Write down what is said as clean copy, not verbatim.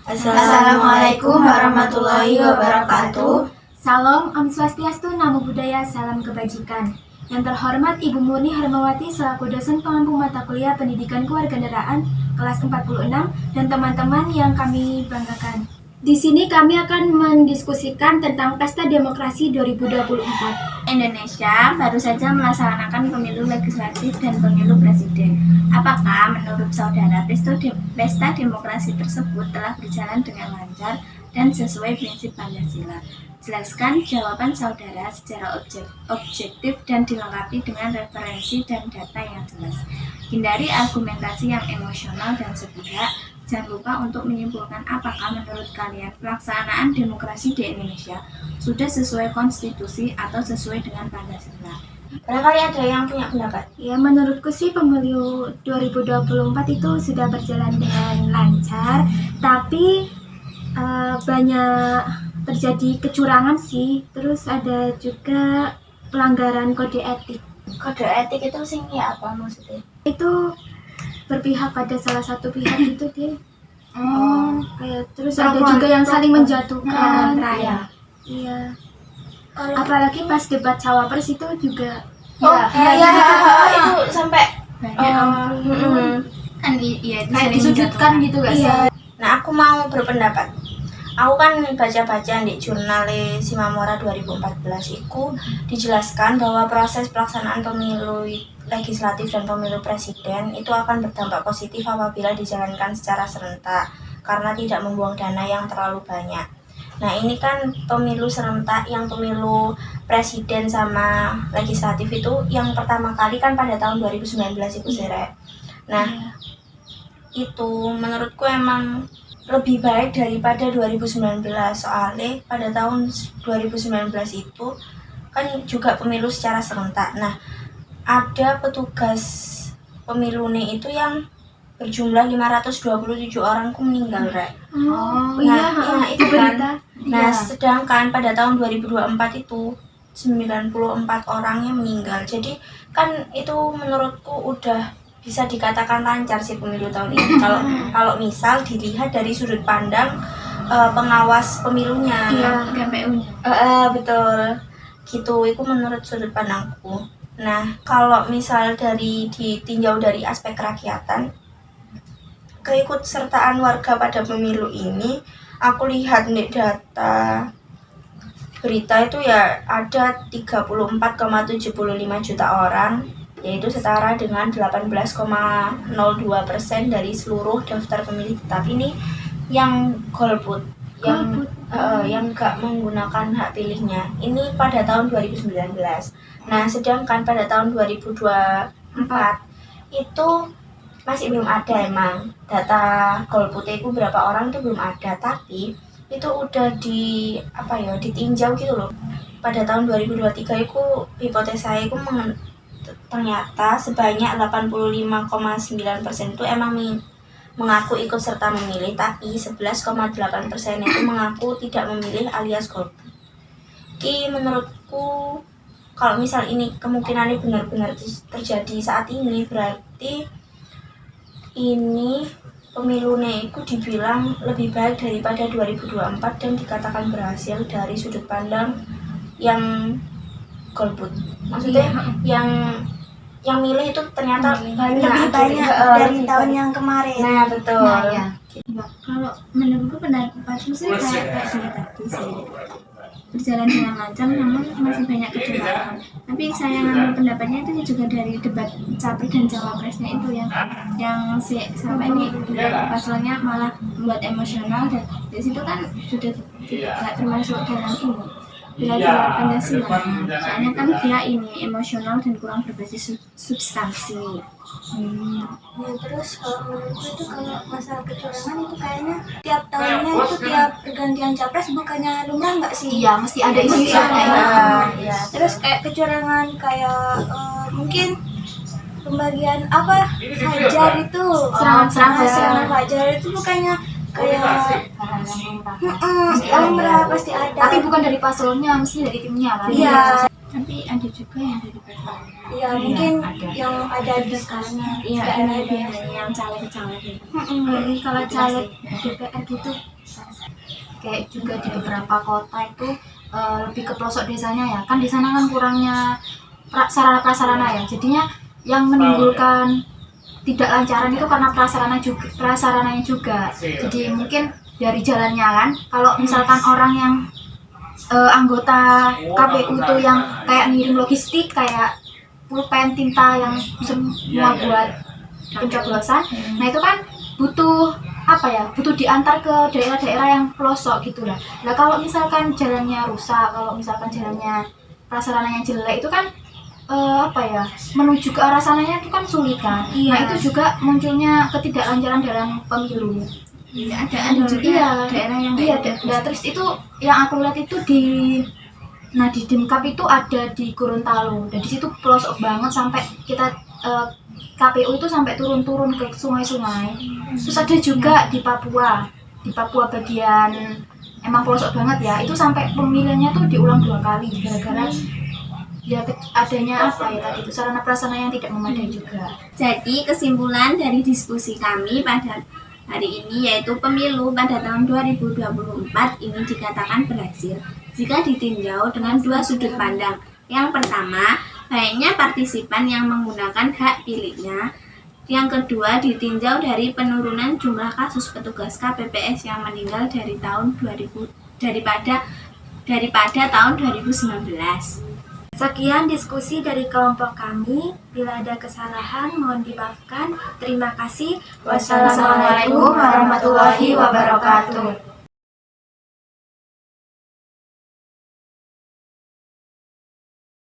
Assalamualaikum warahmatullahi wabarakatuh. Salam, Om Swastiastu, Namo Buddhaya, salam kebajikan. Yang terhormat Ibu Murni Hermawati selaku dosen pengampu mata kuliah Pendidikan Kewarganegaraan kelas 46 dan teman-teman yang kami banggakan. Di sini kami akan mendiskusikan tentang Pesta Demokrasi 2024. Indonesia baru saja melaksanakan pemilu legislatif dan pemilu presiden. Apakah menurut saudara pesta demokrasi tersebut telah berjalan dengan lancar dan sesuai prinsip Pancasila? Jelaskan jawaban saudara secara objektif dan dilengkapi dengan referensi dan data yang jelas. Hindari argumentasi yang emosional dan sepihak. Jangan lupa untuk menyimpulkan apakah menurut kalian pelaksanaan demokrasi di Indonesia sudah sesuai konstitusi atau sesuai dengan Pancasila. Barangkali ada yang punya pendapat? Ya, menurutku sih pemilu 2024 itu sudah berjalan dengan lancar, tapi banyak terjadi kecurangan sih. Terus ada juga pelanggaran kode etik. Kode etik itu singnya apa maksudnya? Itu berpihak pada salah satu pihak gitu deh. Kayak terus ada juga yang saling menjatuhkan. Iya. Apalagi pas debat cawapres itu juga. Itu sampai kan itu kayak disudutkan gitu gak sih? Nah, aku mau berpendapat. Aku kan baca-baca di jurnal Simamora 2014 itu dijelaskan bahwa proses pelaksanaan pemilu legislatif dan pemilu presiden itu akan berdampak positif apabila dijalankan secara serentak karena tidak membuang dana yang terlalu banyak. Nah, ini kan pemilu serentak yang pemilu presiden sama legislatif itu yang pertama kali kan pada tahun 2019 itu Sere. Nah, itu menurutku emang lebih baik daripada 2019 soalnya pada tahun 2019 itu kan juga pemilu secara serentak. Nah, ada petugas pemilu itu yang berjumlah 527 orang meninggal, Rek. Itu kan. Nah, sedangkan pada tahun 2024 itu 94 orangnya meninggal. Jadi kan itu menurutku udah bisa dikatakan lancar sih pemilu tahun ini. Kalau misal dilihat dari sudut pandang pengawas pemilunya, KPU-nya. Betul. Gitu, itu menurut sudut pandangku. Nah, kalau misal ditinjau dari aspek kerakyatan, keikutsertaan warga pada pemilu ini, aku lihat di data berita itu ya ada 34,75 juta orang, yaitu setara dengan 18,02% dari seluruh daftar pemilih tetap. Ini yang golput, yang nggak menggunakan hak pilihnya. Ini pada tahun 2019. Nah, sedangkan pada tahun 2024 itu masih belum ada emang data golputnya itu berapa orang itu belum ada, tapi itu udah ditinjau gitu loh. Pada tahun 2023 itu hipotesa itu ternyata sebanyak 85,9% itu emang mengaku ikut serta memilih, tapi 11,8% itu mengaku tidak memilih alias golput. Menurutku kalau misal ini kemungkinannya benar-benar terjadi saat ini, berarti ini pemilunya itu dibilang lebih baik daripada 2024 dan dikatakan berhasil dari sudut pandang yang golput. Maksudnya yang milih itu ternyata lebih banyak dari tahun yang kemarin. Nah, betul. Kalau menurutku pendapatku sih kayak tadi sih, berjalan dengan lancar, namun masih banyak kecurangan. Tapi saya ngambil pendapatnya itu juga dari debat capres dan cawapresnya itu yang sampai ini pasalnya malah membuat emosional, dan di situ kan sudah tidak termasuk dalam ini bela Pancasila. Soalnya kan dia ini emosional dan kurang berbasis substansi. Ya, terus kalau menurutku itu kalau masalah kecurangan itu kayaknya tiap tahunnya itu tiap pergantian capres bukannya lumrah nggak sih? Iya, mesti ada isu ya. Terus kayak kecurangan kayak mungkin pembagian fajar itu serangan fajar itu bukannya kayak lumrah pasti ada. Tapi bukan dari paslonnya, mesti dari timnya kan? Iya. Tapi ada juga yang dari PPR. Iya, mungkin ada. yang ada di sekarang. Iya, daerah ini daerah. biasanya yang caleg-caleg itu. Kalau caleg DPR gitu. Kayak juga di beberapa kota itu lebih ke pelosok desanya ya, kan di sana kan kurangnya sarana prasarana ya, jadinya yang menimbulkan tidak lancaran itu karena prasarananya juga. Jadi mungkin dari jalannya kan, kalau misalkan orang yang anggota KPU itu yang kayak ngirim logistik kayak pulpen, tinta yang semua buat pencoblosan, nah itu kan butuh apa ya, butuh diantar ke daerah-daerah yang pelosok gitu lah. Nah kalau misalkan jalannya rusak, kalau misalkan jalannya prasarananya jelek itu kan apa ya, menuju ke arah sananya itu kan sulit kan. Iya. Nah itu juga munculnya ketidaklancaran dalam pemilu. Iya, ada juga daerah yang iya, kayak gitu. nah, terus itu yang aku lihat itu di Dimkap itu ada di Gorontalo, dan di situ pelosok banget sampai kita KPU itu sampai turun-turun ke sungai-sungai. Terus ada juga di Papua bagian emang pelosok banget ya, itu sampai pemilihannya tuh diulang 2 kali gara-gara ya adanya apa ya tadi itu sarana prasarana yang tidak memadai juga. Jadi kesimpulan dari diskusi kami pada hari ini yaitu pemilu pada tahun 2024 ini dikatakan berhasil jika ditinjau dengan 2 sudut pandang. Yang pertama, baiknya partisipan yang menggunakan hak pilihnya. Yang kedua, ditinjau dari penurunan jumlah kasus petugas KPPS yang meninggal dari tahun 2000 daripada tahun 2019. Sekian diskusi dari kelompok kami. Bila ada kesalahan, mohon dimaafkan. Terima kasih. Wassalamualaikum warahmatullahi wabarakatuh.